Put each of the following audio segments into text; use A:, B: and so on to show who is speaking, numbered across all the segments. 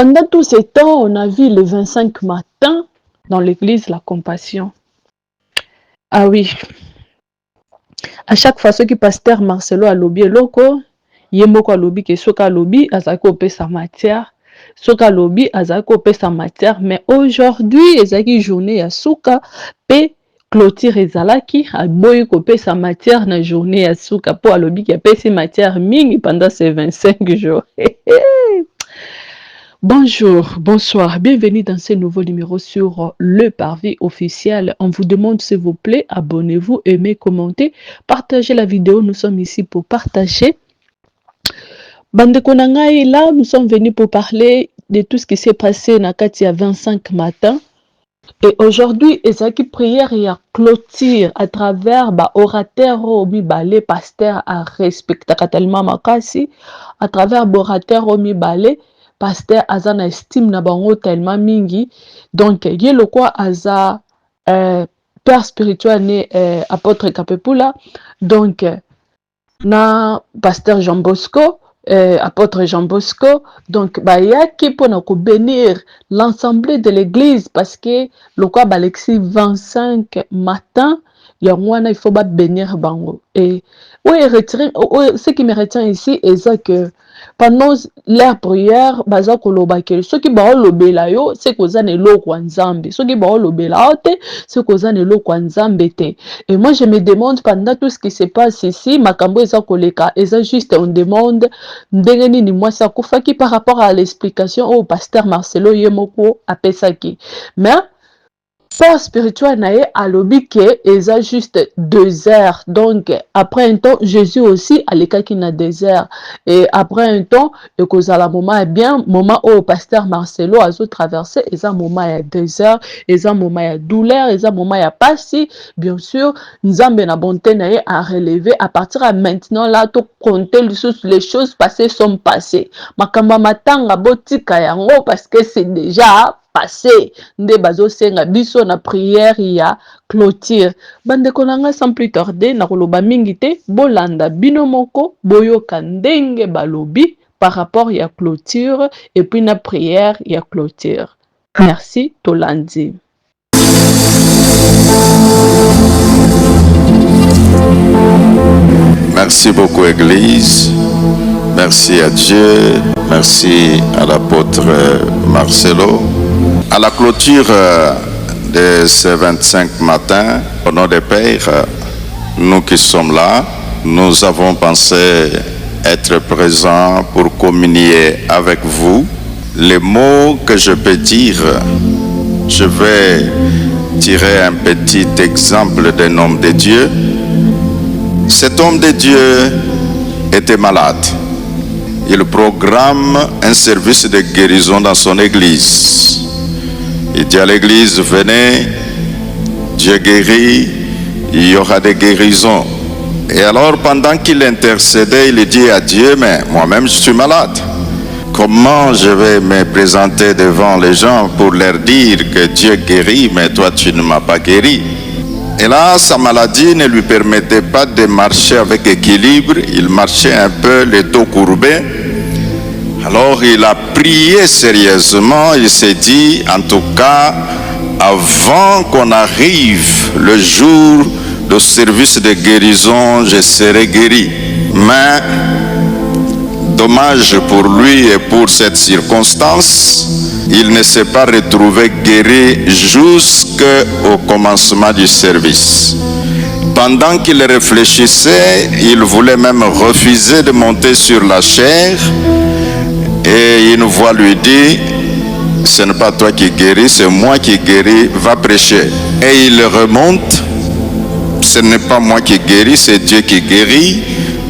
A: pendant tout ce temps, on a vu le 25 matin dans l'église la compassion. Ah oui, à chaque fois, ce que pasteur Marcelo a lobby loko, yemoko a lobby que soka lobby azako opé sa matière, soka lobby azako opé sa matière, mais aujourd'hui, ezaki journée ya suka pe clôture ezalaki aboyi kopé sa matière na journée ya suka po alobi ki apesi matière mingi pendant ces 25 jours. Bonjour, bonsoir, bienvenue dans ce nouveau numéro sur le Parvis officiel. On vous demande s'il vous plaît, abonnez-vous, aimez, commentez, partagez la vidéo, nous sommes ici pour partager. Bande Konangai, là, nous sommes venus pour parler de tout ce qui s'est passé dans Katia 25 matin. Et aujourd'hui, ezaki prière et clôture à travers orateur omi balé pasteur à respecter tellement makasi à travers orateur omi balé pasteur azana estime na bango tellement mingi donc yelo quoi aza père spirituel né apôtre Kapepula donc na pasteur Jean Bosco apôtre Jean Bosco donc yaki pona ko bénir l'ensemble de l'église parce que le quoi balexi 25 matin il faut bénir bango et oui ce qui me retient ici est que pendant leur prière baza kolobakeli soki baolobela yo c'est koza na eloko ya nzambe soki baolobela yo te c'est koza na eloko ya nzambe te et moi je me demande pendant tout ce qui se passe ici makambo eza koleka eza juste on demande ndenge nini mwasi akufaki par rapport à l'explication au pasteur Marcelo yemoko apesaki mais père spirituel nae alobi ke eza juste 2 heures donc après un temps Jésus aussi alekaki na 2 heures et après un temps ekozala moment ya bien moment au pasteur Marcelo azo traverser eza moment ya 2 heures eza moment ya douleur eza moment ya pasi bien sûr nzambe na bonté nae a relever à partir de maintenant là to compter les choses passées sont passées makamba matanga botika yango parce que c'est déjà passé nde bazo senga biso na prière ya clôture bande konanga sans plus tarder na koloba mingi te bolanda bino moko boyoka ndenge balobi par rapport ya clôture et puis na prière ya clôture. Merci tolandi.
B: Merci beaucoup Église. Merci à Dieu, merci à l'apôtre Marcelo. À la clôture de ce 25 matin, au nom des Pères, nous qui sommes là, nous avons pensé être présents pour communier avec vous. Les mots que je peux dire, je vais tirer un petit exemple d'un homme de Dieu. Cet homme de Dieu était malade. Il programme un service de guérison dans son église. Il dit à l'église, venez, Dieu guérit, il y aura des guérisons. Et alors pendant qu'il intercédait, il dit à Dieu, mais moi-même je suis malade. Comment je vais me présenter devant les gens pour leur dire que Dieu guérit, mais toi tu ne m'as pas guéri? Et là, sa maladie ne lui permettait pas de marcher avec équilibre. Il marchait un peu les dos courbés. Alors il a prié sérieusement. Il s'est dit, en tout cas, avant qu'on arrive le jour de service de guérison, je serai guéri. Mais, dommage pour lui et pour cette circonstance, il ne s'est pas retrouvé guéri jusqu'au commencement du service. Pendant qu'il réfléchissait, il voulait même refuser de monter sur la chaire. Et une voix lui dit, ce n'est pas toi qui guéris, c'est moi qui guéris, va prêcher. Et il remonte, ce n'est pas moi qui guéris, c'est Dieu qui guérit.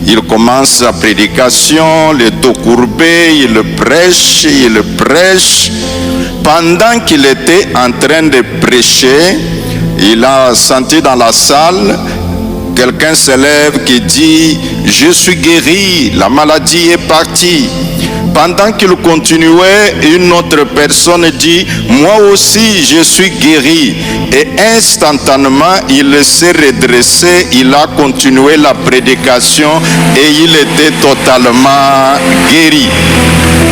B: Il commence la prédication, le dos courbé, il prêche. Pendant qu'il était en train de prêcher, il a senti dans la salle, quelqu'un se lève qui dit, je suis guéri, la maladie est partie. Pendant qu'il continuait, une autre personne dit, moi aussi je suis guéri. Et instantanément, il s'est redressé, il a continué la prédication et il était totalement guéri.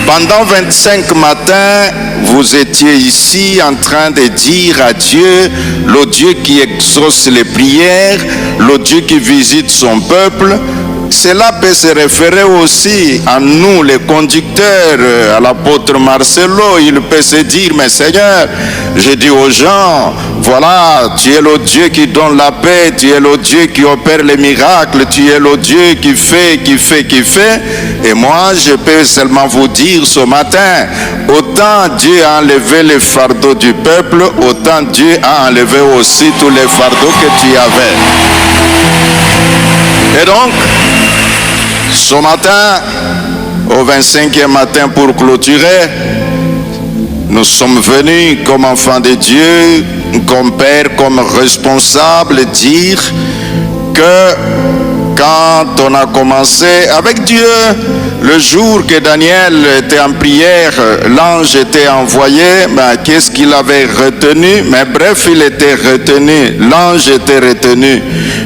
B: Pendant 25 matins, vous étiez ici en train de dire à Dieu, le Dieu qui exauce les prières, le Dieu qui visite son peuple. Cela peut se référer aussi à nous, les conducteurs, à l'apôtre Marcelo. Il peut se dire, mais Seigneur, je dis aux gens, voilà, tu es le Dieu qui donne la paix, tu es le Dieu qui opère les miracles, tu es le Dieu qui fait. Et moi, je peux seulement vous dire ce matin, autant Dieu a enlevé les fardeaux du peuple, autant Dieu a enlevé aussi tous les fardeaux que tu avais. Et donc, ce matin, au 25e matin pour clôturer, nous sommes venus comme enfants de Dieu, comme père, comme responsable, dire que quand on a commencé avec Dieu, le jour que Daniel était en prière, l'ange était envoyé, mais qu'est-ce qu'il avait retenu? Mais bref, il était retenu, l'ange était retenu.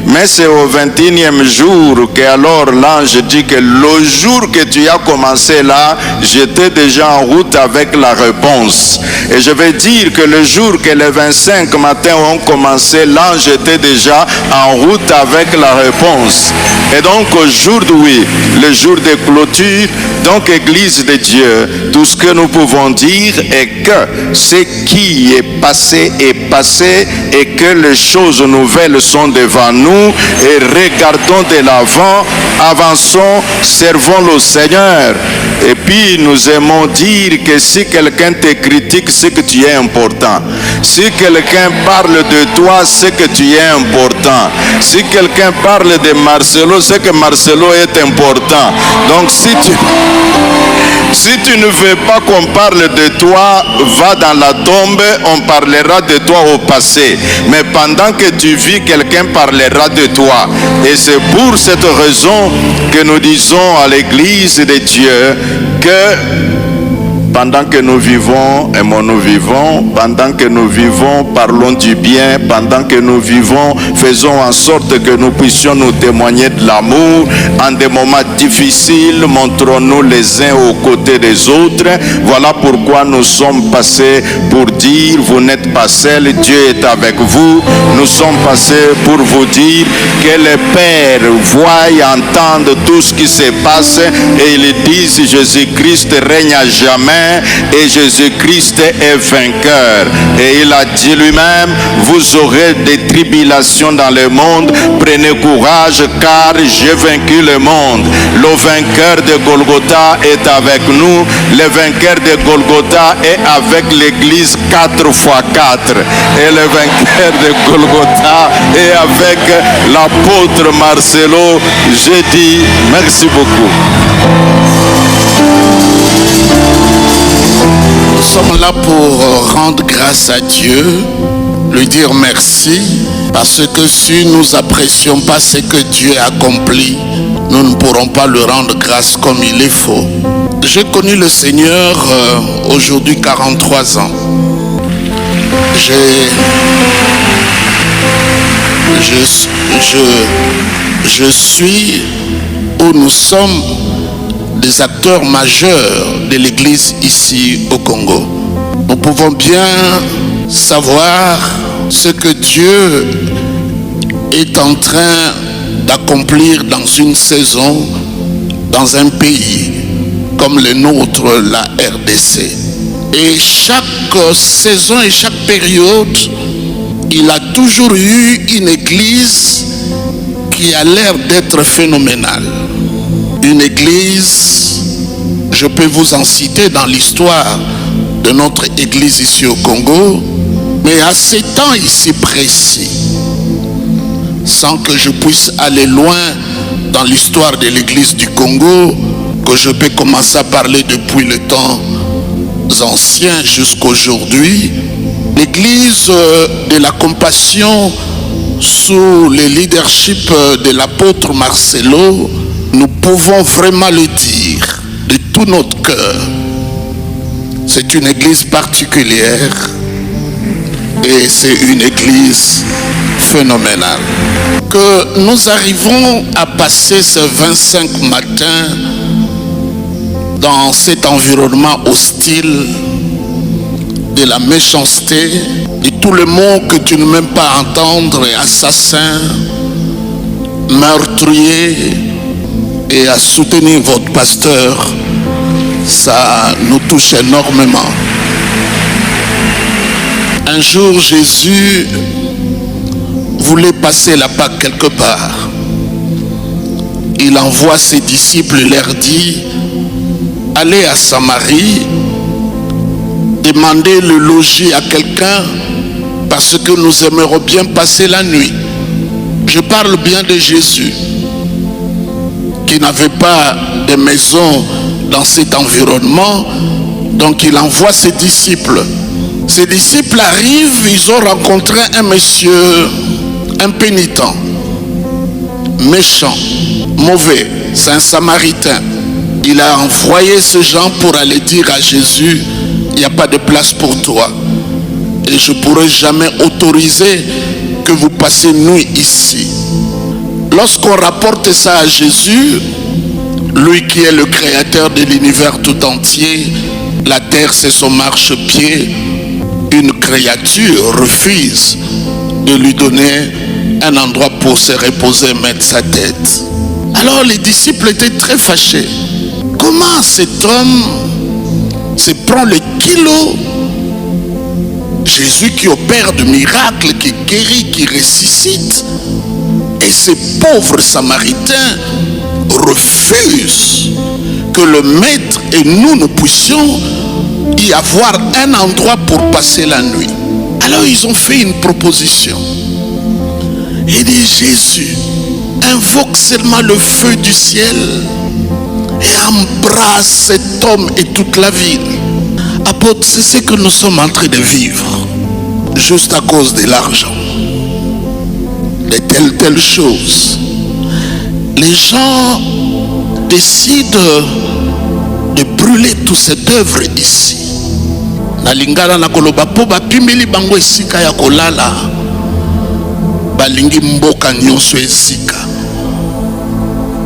B: Mais c'est au 21e jour qu'alors l'ange dit que le jour que tu as commencé là, j'étais déjà en route avec la réponse. Et je vais dire que le jour que les 25 matins ont commencé, l'ange était déjà en route avec la réponse. Et donc aujourd'hui, le jour de clôture, donc Église de Dieu, tout ce que nous pouvons dire est que ce qui est passé et que les choses nouvelles sont devant nous et regardons de l'avant, avançons, servons le Seigneur. Et puis nous aimons dire que si quelqu'un te critique, c'est que tu es important. Si quelqu'un parle de toi, c'est que tu es important. Si quelqu'un parle de Marcelo, c'est que Marcelo est important. Donc si tu ne veux pas qu'on parle de toi, va dans la tombe, on parlera de toi au passé. Mais pendant que tu vis, quelqu'un parlera de toi. Et c'est pour cette raison que nous disons à l'Église de Dieu que pendant que nous vivons, aimons-nous vivons. Pendant que nous vivons, parlons du bien. Pendant que nous vivons, faisons en sorte que nous puissions nous témoigner de l'amour. En des moments difficiles, montrons-nous les uns aux côtés des autres. Voilà pourquoi nous sommes passés pour dire, vous n'êtes pas seuls, Dieu est avec vous. Nous sommes passés pour vous dire que les pères voient et entendent tout ce qui se passe. Et ils disent, Jésus-Christ règne à jamais. Et Jésus-Christ est vainqueur. Et il a dit lui-même, vous aurez des tribulations dans le monde, prenez courage car j'ai vaincu le monde. Le vainqueur de Golgotha est avec nous. Le vainqueur de Golgotha est avec l'église 4x4. Et le vainqueur de Golgotha est avec l'apôtre Marcelo. Je dis merci beaucoup.
C: Nous sommes là pour rendre grâce à Dieu, lui dire merci, parce que si nous n'apprécions pas ce que Dieu a accompli, nous ne pourrons pas lui rendre grâce comme il est faut. J'ai connu le Seigneur aujourd'hui 43 ans. Je suis où nous sommes des acteurs majeurs de l'Église ici au Congo. Nous pouvons bien savoir ce que Dieu est en train d'accomplir dans une saison, dans un pays comme le nôtre, la RDC. Et chaque saison et chaque période, il a toujours eu une église qui a l'air d'être phénoménale. Une église, je peux vous en citer dans l'histoire de notre église ici au Congo, mais à ces temps ici précis, sans que je puisse aller loin dans l'histoire de l'église du Congo, que je peux commencer à parler depuis les temps anciens jusqu'à aujourd'hui, l'église de la compassion sous le leadership de l'apôtre Marcelo, nous pouvons vraiment le dire de tout notre cœur. C'est une église particulière et c'est une église phénoménale. Que nous arrivons à passer ce 25 matin dans cet environnement hostile de la méchanceté, de tous les mots que tu ne m'aimes pas entendre, assassin, meurtrier, et à soutenir votre pasteur, ça nous touche énormément. Un jour, Jésus voulait passer la Pâque quelque part. Il envoie ses disciples et leur dit: allez à Samarie, demandez le logis à quelqu'un parce que nous aimerions bien passer la nuit. Je parle bien de Jésus qui n'avait pas de maison dans cet environnement, donc il envoie ses disciples. Ses disciples arrivent, ils ont rencontré un monsieur impénitent, méchant, mauvais, c'est un Samaritain. Il a envoyé ces gens pour aller dire à Jésus: il n'y a pas de place pour toi et je ne pourrai jamais autoriser que vous passiez nuit ici. Lorsqu'on rapporte ça à Jésus, lui qui est le créateur de l'univers tout entier, la terre c'est son marchepied, une créature refuse de lui donner un endroit pour se reposer et mettre sa tête. Alors les disciples étaient très fâchés. Comment cet homme se prend le kilo? Jésus qui opère de miracles, qui guérit, qui ressuscite, et ces pauvres Samaritains refusent que le maître et nous puissions y avoir un endroit pour passer la nuit. Alors ils ont fait une proposition. Il dit: Jésus, invoque seulement le feu du ciel et embrasse cet homme et toute la ville. Apôtre, c'est ce que nous sommes en train de vivre, juste à cause de l'argent, de telles choses. Les gens décident de brûler toute cette œuvre ici. Nalingala na koloba po bapimeli bango esika ya kolala, balingi mboka nyonso esika,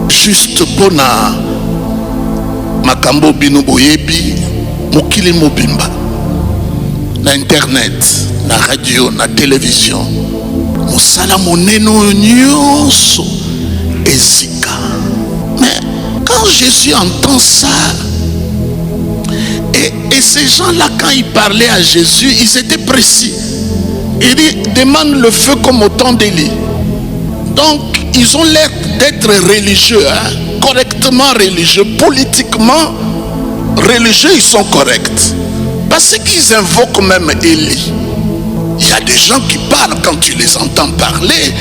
C: juste pona makambo bino boyebi mokili mobimba, na internet, na radio, na télévision, mosala moneno nyonso esika. Mais quand Jésus entend ça, et ces gens-là, quand ils parlaient à Jésus, ils étaient précis. Il dit: demande le feu comme au temps d'Élie. Donc ils ont l'air d'être religieux, correctement religieux, politiquement religieux, ils sont corrects, parce qu'ils invoquent même Élie. Il y a des gens qui parlent, quand tu les entends parler,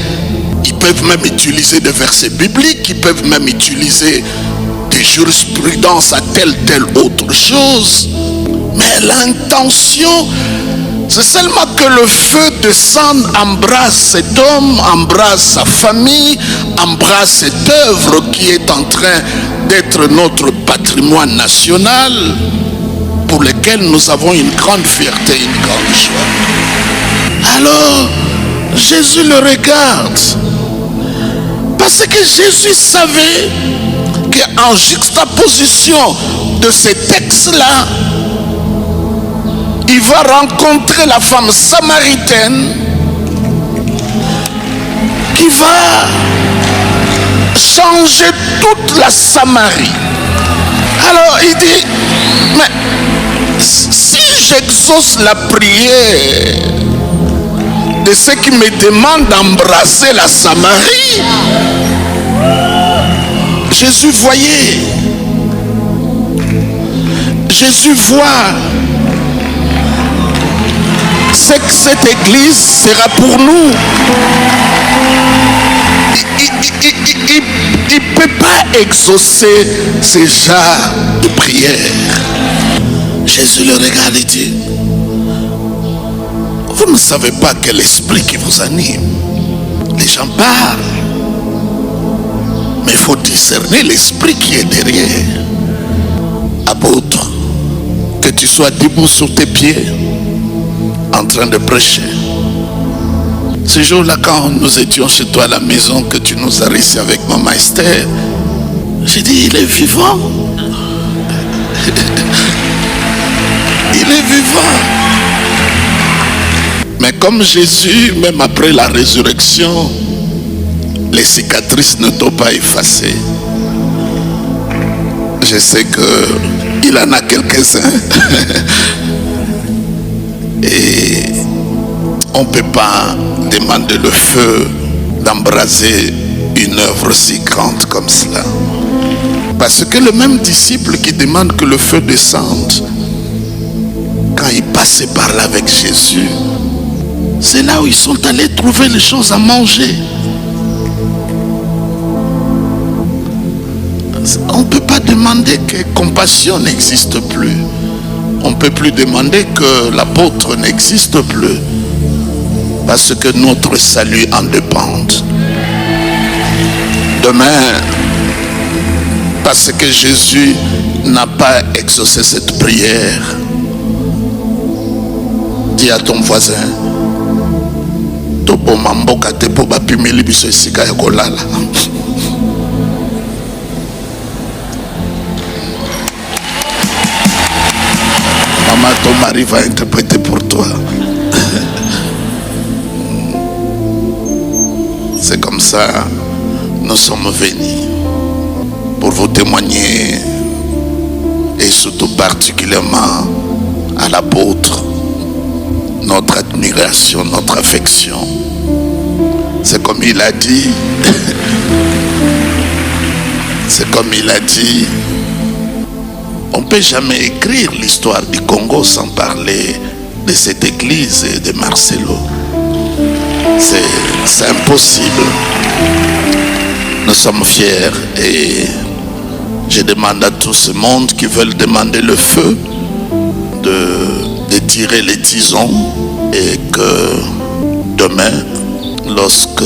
C: ils peuvent même utiliser des versets bibliques, ils peuvent même utiliser des jurisprudences à telle autre chose, mais l'intention, c'est seulement que le feu descende, embrasse cet homme, embrasse sa famille, embrasse cette œuvre qui est en train d'être notre patrimoine national, pour lequel nous avons une grande fierté, une grande joie. Alors, Jésus le regarde, parce que Jésus savait qu'en juxtaposition de ces textes-là, il va rencontrer la femme samaritaine qui va changer toute la Samarie. Alors il dit: mais si j'exauce la prière de ceux qui me demandent d'embrasser la Samarie, Jésus voyait, Jésus voit ce que cette église sera pour nous. Il ne peut pas exaucer ces genres de prière. Jésus le regarde et dit: vous ne savez pas quel esprit qui vous anime. Les gens parlent, mais il faut discerner l'esprit qui est derrière. Apôtre, que tu sois debout sur tes pieds en train de prêcher. Ce jour-là, quand nous étions chez toi à la maison, que tu nous as reçus avec maman Esther, j'ai dit: il est vivant. Il est vivant. Mais comme Jésus, même après la résurrection, les cicatrices ne t'ont pas effacé. Je sais qu'il en a quelques-uns. Et on ne peut pas demander le feu d'embraser une œuvre si grande comme cela. Parce que le même disciple qui demande que le feu descende, quand il passait par là avec Jésus, c'est là où ils sont allés trouver les choses à manger. On ne peut pas demander que compassion n'existe plus. On ne peut plus demander que l'apôtre n'existe plus. Parce que notre salut en dépend. Demain, parce que Jésus n'a pas exaucé cette prière, dis à ton voisin, Topo mamboka tepo bapimeli biso esika ya kolala. Maman, ton mari va interpréter pour toi. C'est comme ça, nous sommes venus pour vous témoigner, et surtout particulièrement à l'apôtre, notre admiration, notre affection. C'est comme il a dit, c'est comme il a dit, on ne peut jamais écrire l'histoire du Congo sans parler de cette église et de Marcelo. C'est impossible. Nous sommes fiers et je demande à tout ce monde qui veulent demander le feu de tirer les tisons, et que demain, lorsque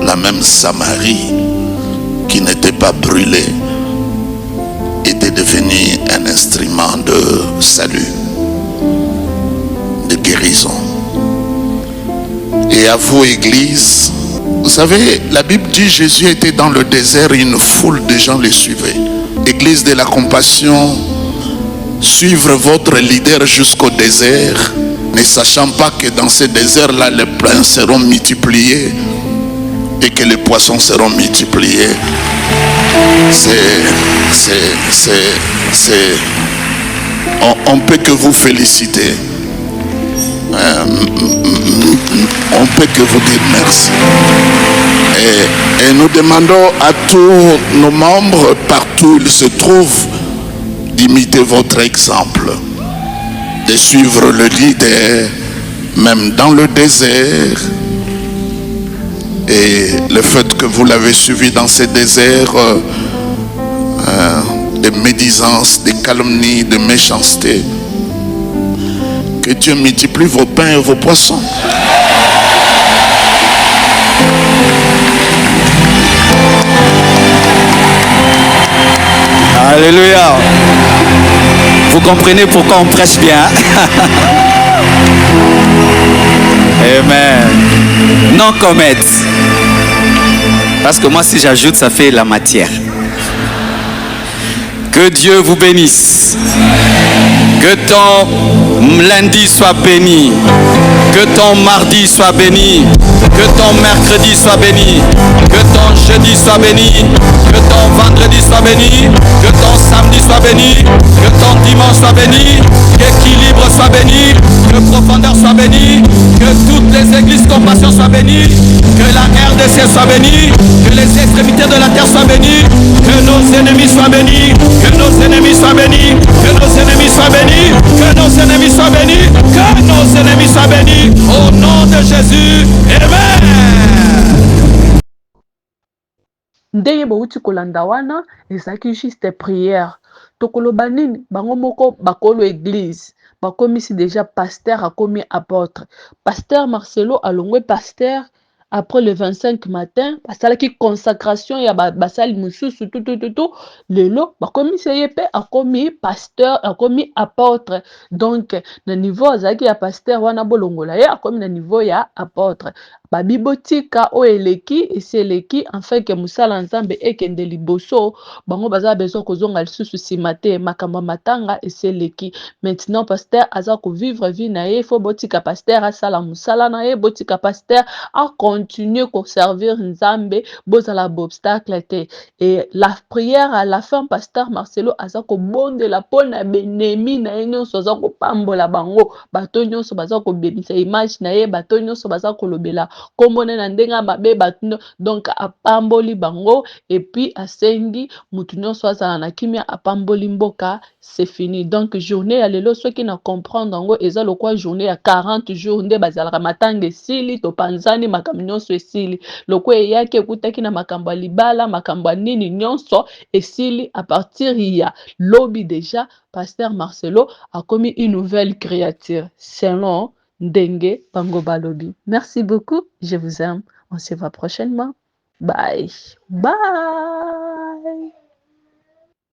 C: la même Samarie qui n'était pas brûlée était devenue un instrument de salut, de guérison. Et à vous, Église, vous savez, la Bible dit Jésus était dans le désert et une foule de gens les suivaient. Église de la compassion, suivre votre leader jusqu'au désert, ne sachant pas que dans ce désert-là, les pains seront multipliés et que les poissons seront multipliés. On peut que vous féliciter. On peut que vous dire merci. Et nous demandons à tous nos membres, partout où ils se trouvent, d'imiter votre exemple, de suivre le leader, même dans le désert. Et le fait que vous l'avez suivi dans ce désert, de médisance, de calomnie, de méchanceté, que Dieu multiplie vos pains et vos poissons.
D: Alléluia. Vous comprenez pourquoi on prêche bien. Amen. Non comète. Parce que moi, si j'ajoute, ça fait la matière. Que Dieu vous bénisse. Que ton lundi soit béni. Que ton mardi soit béni. Que ton mercredi soit béni. Que ton jeudi soit béni. Que ton vendredi soit béni. Que ton samedi soit béni. Que ton dimanche soit béni. Qu'équilibre soit béni. Que profondeur soit béni. Que toutes les églises compassion soient bénies. Que la RDC soit bénie. Que les extrémités de la terre soient bénies. Que nos ennemis soient bénis. Que nos ennemis soient bénis. Que nos ennemis soient bénis. Que nos ennemis soient bénis. Que nos ennemis soient bénis. Au nom de Jésus. Amen.
A: Ndenge bauti kolanda wana ezaki juste prière. Tokoloba nini bango moko bakolo église. Bakomi si déjà pasteur akomi apôtre. Pasteur Marcelo alongwe pasteur après le 25 matin basalaki consacration ya basali mosusu tout lelo bakomi seye pe akomi pasteur akomi apôtre donc na niveau azalaki ya pasteur wana bolongola ye akomi na niveau ya apôtre babibotika oyo eleki esi eleki enfin ke mosala nzambe ekende liboso bango baza besoin kozonga lisusu nsima te makambo matanga esi eleki maintenant pasteur aza kovivre vie na ye fo botika pasteur asala mosala na ye botika pasteur a continuer à servir Nzambe, bozala obstacle te. Et la prière à la fin, pasteur Marcelo azako bonde la pona benemi na enyo sozako pambola bango, batonyo so bazako benisa image na ye, batonyo so bazako lobela, komone na ndenga mabe batuno, donc apamboli bango, et puis asengi, mutunyo so azala na kimia apamboli mboka, c'est fini. Donc journée à lelo, ceux qui na comprendre ngo, eza lo kwa journée à 40 jours, nde bazala matange sili, to panzani makambo nyonso esili loko eyaki ekutaki na makambo ya libala makambo ya nini nyonso esili à partir ya lobi déjà pasteur Marcelo akomi une nouvelle créature selon ndenge bango balobi. Merci beaucoup, je vous aime, on se voit prochainement, bye bye.